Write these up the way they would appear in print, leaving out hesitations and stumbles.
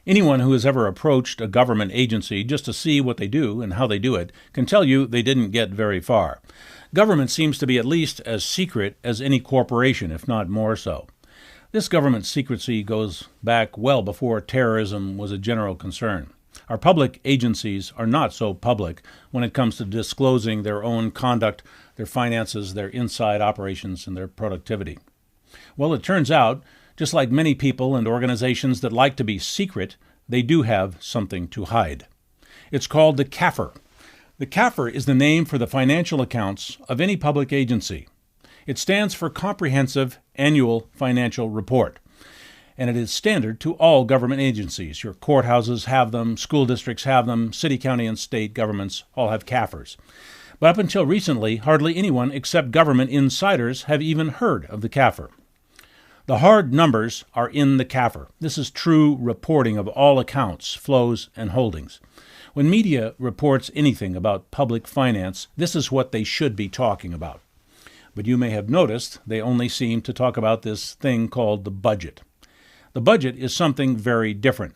Anyone who has ever approached a government agency just to see what they do and how they do it can tell you they didn't get very far. Government seems to be at least as secret as any corporation, if not more so. This government secrecy goes back well before terrorism was a general concern. Our public agencies are not so public when it comes to disclosing their own conduct, their finances, their inside operations, and their productivity. Well, it turns out, just like many people and organizations that like to be secret, they do have something to hide. It's called the Cafr. The Cafr is the name for the financial accounts of any public agency. It stands for Comprehensive Annual Financial Report, and it is standard to all government agencies. Your courthouses have them, school districts have them, city, county, and state governments all have Cafrs. But up until recently, hardly anyone except government insiders have even heard of the Cafr. The hard numbers are in the Cafr. This is true reporting of all accounts, flows, and holdings. When media reports anything about public finance, this is what they should be talking about. But you may have noticed they only seem to talk about this thing called the budget. The budget is something very different.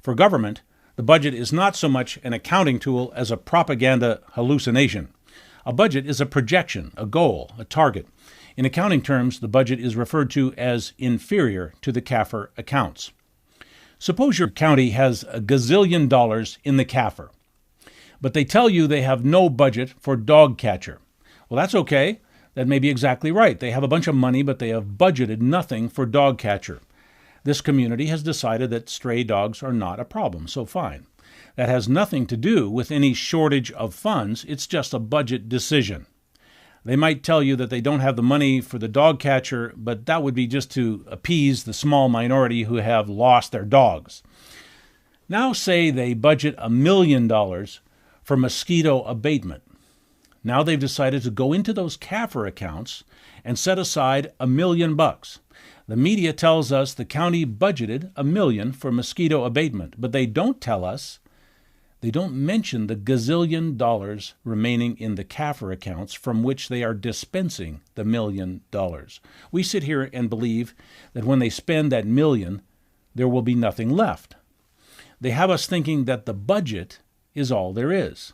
For government, the budget is not so much an accounting tool as a propaganda hallucination. A budget is a projection, a goal, a target. In accounting terms, the budget is referred to as inferior to the Cafr accounts. Suppose your county has $1 gazillion in the Cafr, but they tell you they have no budget for dog catcher. Well, that's okay. That may be exactly right. They have a bunch of money, but they have budgeted nothing for dog catcher. This community has decided that stray dogs are not a problem, so fine. That has nothing to do with any shortage of funds. It's just a budget decision. They might tell you that they don't have the money for the dog catcher, but that would be just to appease the small minority who have lost their dogs. Now say they budget $1 million for mosquito abatement. Now they've decided to go into those Cafr accounts and set aside $1 million. The media tells us the county budgeted $1 million for mosquito abatement, but they don't tell us, they don't mention the $1 gazillion remaining in the Cafr accounts from which they are dispensing the $1 million. We sit here and believe that when they spend that $1 million, there will be nothing left. They have us thinking that the budget is all there is.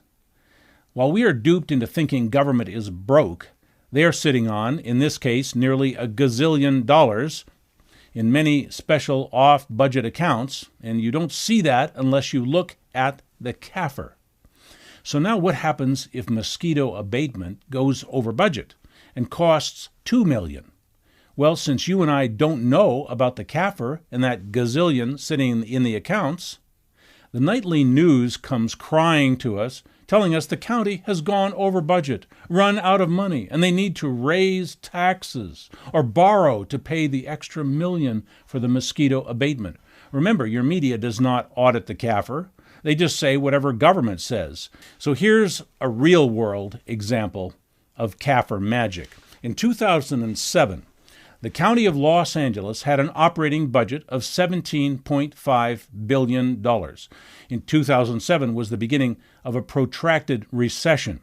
While we are duped into thinking government is broke, they are sitting on, in this case, nearly $1 gazillion in many special off-budget accounts, and you don't see that unless you look at the Cafr. So now what happens if mosquito abatement goes over budget and costs $2 million? Well, since you and I don't know about the Cafr and that gazillion sitting in the accounts, the nightly news comes crying to us, telling us the county has gone over budget, run out of money, and they need to raise taxes or borrow to pay the extra $1 million for the mosquito abatement. Remember, your media does not audit the Cafr. They just say whatever government says. So here's a real-world example of Cafr magic. In 2007, the County of Los Angeles had an operating budget of $17.5 billion. In 2007 was the beginning of a protracted recession.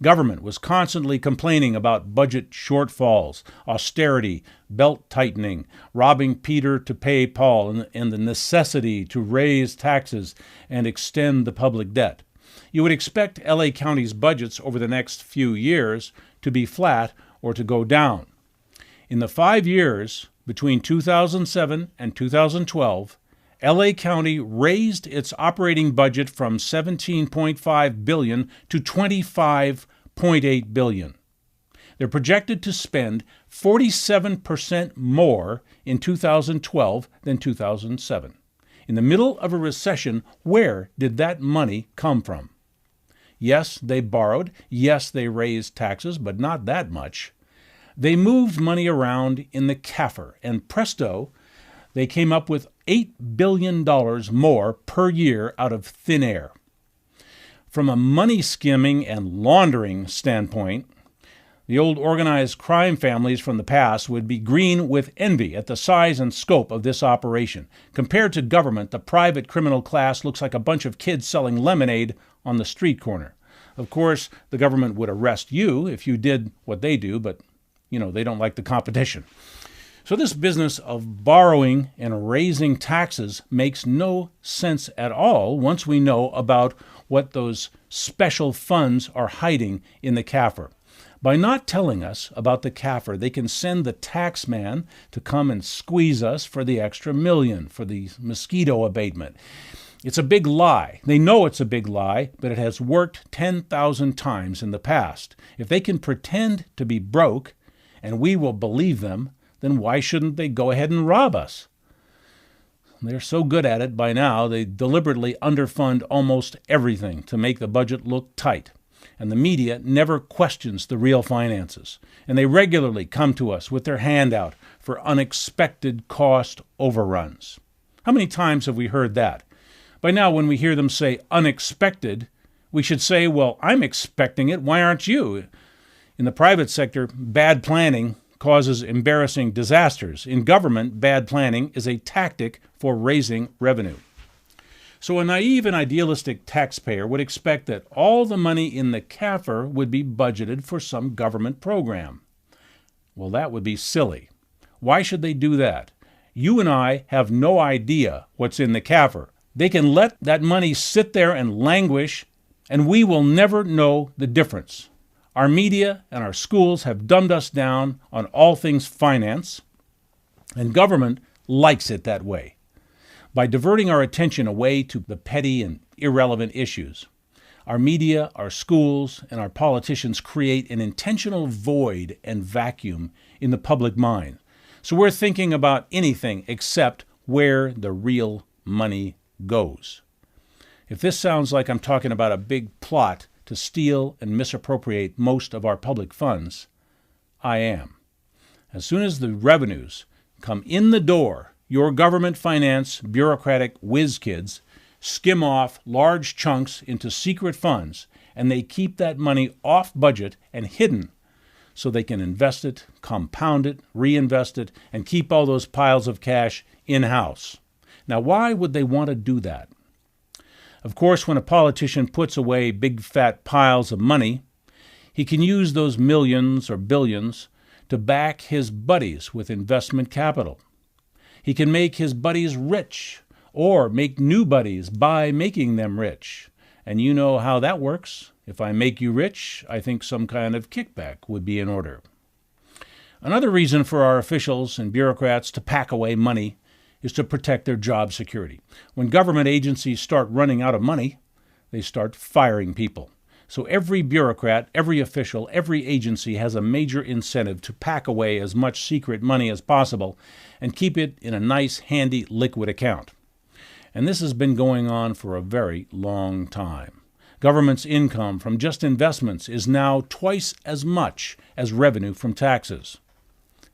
Government was constantly complaining about budget shortfalls, austerity, belt-tightening, robbing Peter to pay Paul, and the necessity to raise taxes and extend the public debt. You would expect LA County's budgets over the next few years to be flat or to go down. In the 5 years between 2007 and 2012, LA County raised its operating budget from $17.5 billion to $25.8 billion. They're projected to spend 47% more in 2012 than 2007. In the middle of a recession, where did that money come from? Yes, they borrowed. Yes, they raised taxes, but not that much. They moved money around in the Cafr, and presto, they came up with $8 billion more per year out of thin air. From a money skimming and laundering standpoint, the old organized crime families from the past would be green with envy at the size and scope of this operation. Compared to government, the private criminal class looks like a bunch of kids selling lemonade on the street corner. Of course, the government would arrest you if you did what they do, but they don't like the competition. So this business of borrowing and raising taxes makes no sense at all once we know about what those special funds are hiding in the Cafr. By not telling us about the Cafr, they can send the tax man to come and squeeze us for the extra million, for the mosquito abatement. It's a big lie. They know it's a big lie, but it has worked 10,000 times in the past. If they can pretend to be broke, and we will believe them, then why shouldn't they go ahead and rob us? They're so good at it by now, they deliberately underfund almost everything to make the budget look tight. And the media never questions the real finances. And they regularly come to us with their hand out for unexpected cost overruns. How many times have we heard that? By now, when we hear them say unexpected, we should say, well, I'm expecting it. Why aren't you? In the private sector, bad planning causes embarrassing disasters. In government, bad planning is a tactic for raising revenue. So a naive and idealistic taxpayer would expect that all the money in the Cafr would be budgeted for some government program. Well, that would be silly. Why should they do that? You and I have no idea what's in the Cafr. They can let that money sit there and languish, and we will never know the difference. Our media and our schools have dumbed us down on all things finance, and government likes it that way. By diverting our attention away to the petty and irrelevant issues, our media, our schools, and our politicians create an intentional void and vacuum in the public mind. So we're thinking about anything except where the real money goes. If this sounds like I'm talking about a big plot to steal and misappropriate most of our public funds, I am. As soon as the revenues come in the door, your government finance bureaucratic whiz kids skim off large chunks into secret funds, and they keep that money off budget and hidden so they can invest it, compound it, reinvest it, and keep all those piles of cash in-house. Now, why would they want to do that? Of course, when a politician puts away big fat piles of money, he can use those millions or billions to back his buddies with investment capital. He can make his buddies rich or make new buddies by making them rich. And you know how that works. If I make you rich, I think some kind of kickback would be in order. Another reason for our officials and bureaucrats to pack away money is to protect their job security. When government agencies start running out of money, they start firing people. So every bureaucrat, every official, every agency has a major incentive to pack away as much secret money as possible and keep it in a nice, handy, liquid account. And this has been going on for a very long time. Government's income from just investments is now twice as much as revenue from taxes.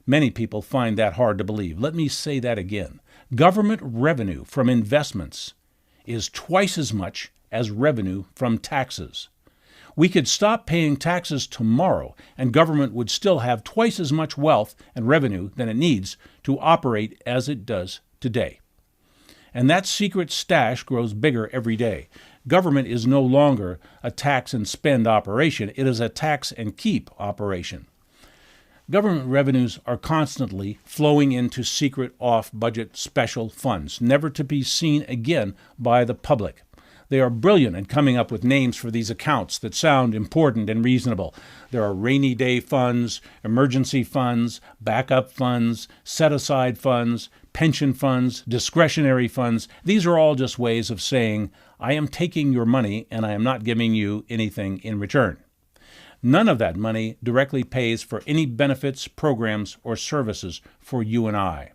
Many people find that hard to believe. Let me say that again. Government revenue from investments is twice as much as revenue from taxes. We could stop paying taxes tomorrow, and government would still have twice as much wealth and revenue than it needs to operate as it does today. And that secret stash grows bigger every day. Government is no longer a tax and spend operation. It is a tax and keep operation. Government revenues are constantly flowing into secret off-budget special funds, never to be seen again by the public. They are brilliant at coming up with names for these accounts that sound important and reasonable. There are rainy day funds, emergency funds, backup funds, set-aside funds, pension funds, discretionary funds. These are all just ways of saying, I am taking your money and I am not giving you anything in return. None of that money directly pays for any benefits, programs, or services for you and I.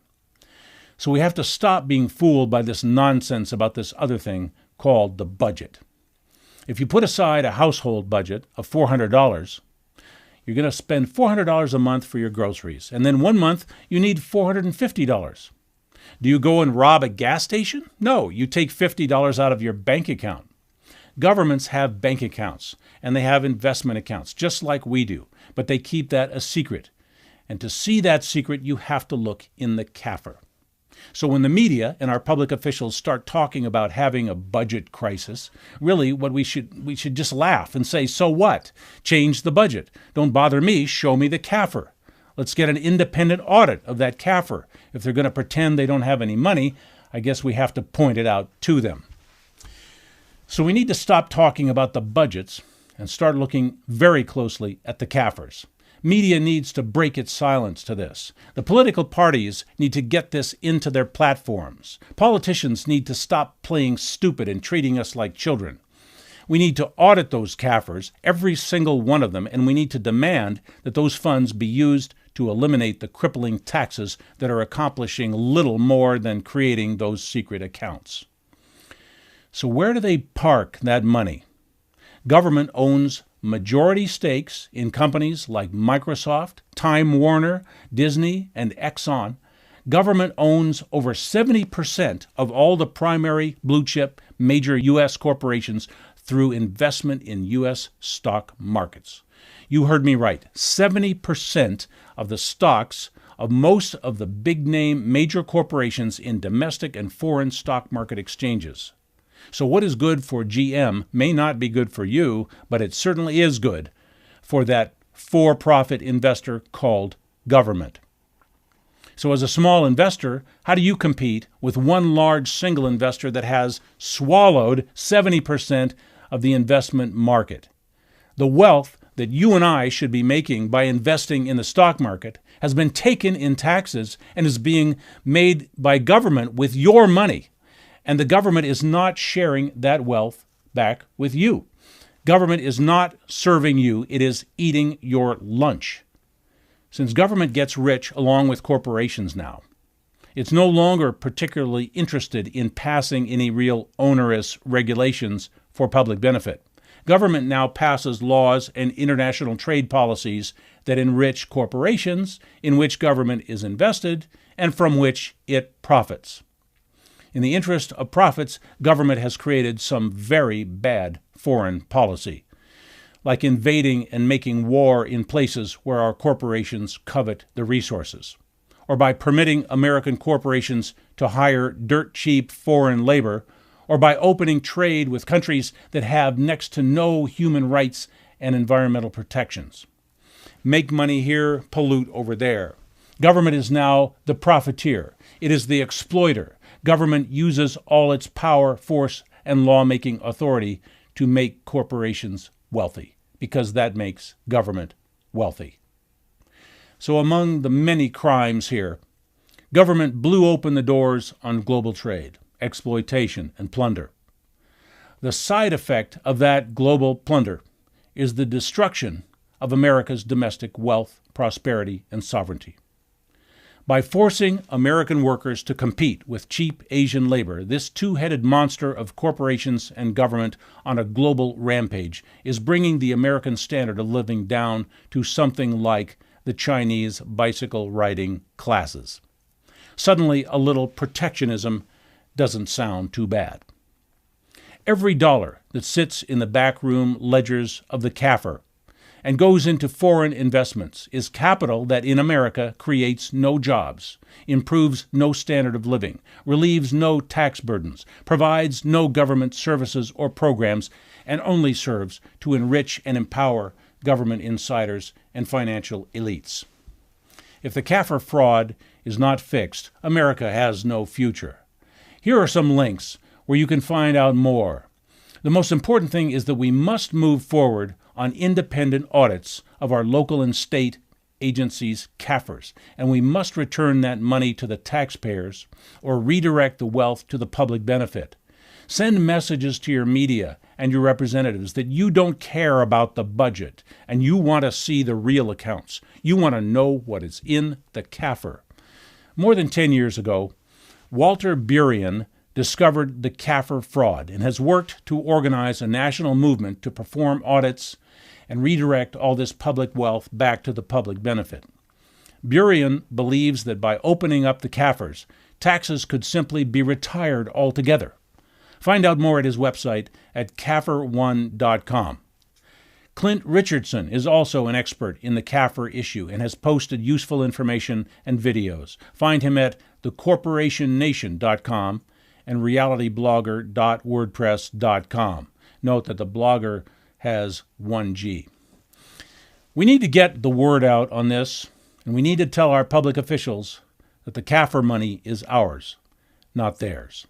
So we have to stop being fooled by this nonsense about this other thing called the budget. If you put aside a household budget of $400, you're going to spend $400 a month for your groceries, and then one month you need $450. Do you go and rob a gas station? No, you take $50 out of your bank account. Governments have bank accounts, and they have investment accounts, just like we do, but they keep that a secret. And to see that secret, you have to look in the Cafr. So when the media and our public officials start talking about having a budget crisis, really what we should just laugh and say, so what? Change the budget. Don't bother me, show me the Cafr. Let's get an independent audit of that Cafr. If they're going to pretend they don't have any money, I guess we have to point it out to them. So we need to stop talking about the budgets and start looking very closely at the Cafrs. Media needs to break its silence to this. The political parties need to get this into their platforms. Politicians need to stop playing stupid and treating us like children. We need to audit those Cafrs, every single one of them, and we need to demand that those funds be used to eliminate the crippling taxes that are accomplishing little more than creating those secret accounts. So where do they park that money? Government owns majority stakes in companies like Microsoft, Time Warner, Disney, and Exxon. Government owns over 70% of all the primary blue-chip major U.S. corporations through investment in U.S. stock markets. You heard me right. 70% of the stocks of most of the big-name major corporations in domestic and foreign stock market exchanges. So what is good for GM may not be good for you, but it certainly is good for that for-profit investor called government. So as a small investor, how do you compete with one large single investor that has swallowed 70% of the investment market? The wealth that you and I should be making by investing in the stock market has been taken in taxes and is being made by government with your money. And the government is not sharing that wealth back with you. Government is not serving you, it is eating your lunch. Since government gets rich along with corporations now, it's no longer particularly interested in passing any real onerous regulations for public benefit. Government now passes laws and international trade policies that enrich corporations in which government is invested and from which it profits. In the interest of profits, government has created some very bad foreign policy, like invading and making war in places where our corporations covet the resources, or by permitting American corporations to hire dirt-cheap foreign labor, or by opening trade with countries that have next to no human rights and environmental protections. Make money here, pollute over there. Government is now the profiteer. It is the exploiter. Government uses all its power, force, and lawmaking authority to make corporations wealthy, because that makes government wealthy. So among the many crimes here, government blew open the doors on global trade, exploitation, and plunder. The side effect of that global plunder is the destruction of America's domestic wealth, prosperity, and sovereignty. By forcing American workers to compete with cheap Asian labor, this two-headed monster of corporations and government on a global rampage is bringing the American standard of living down to something like the Chinese bicycle-riding classes. Suddenly, a little protectionism doesn't sound too bad. Every dollar that sits in the backroom ledgers of the Cafr and goes into foreign investments is capital that in America creates no jobs, improves no standard of living, relieves no tax burdens, provides no government services or programs, and only serves to enrich and empower government insiders and financial elites. If the Cafr fraud is not fixed, America has no future. Here are some links where you can find out more. The most important thing is that we must move forward on independent audits of our local and state agencies' Cafrs, and we must return that money to the taxpayers or redirect the wealth to the public benefit. Send messages to your media and your representatives that you don't care about the budget and you want to see the real accounts. You want to know what is in the Cafr. More than 10 years ago, Walter Burian discovered the Cafr fraud and has worked to organize a national movement to perform audits and redirect all this public wealth back to the public benefit. Burian believes that by opening up the Cafrs, taxes could simply be retired altogether. Find out more at his website at cafr1.com. Clint Richardson is also an expert in the Cafr issue and has posted useful information and videos. Find him at thecorporationnation.com and realityblogger.wordpress.com. Note that the blogger has one G. We need to get the word out on this. And we need to tell our public officials that the Cafr money is ours, not theirs.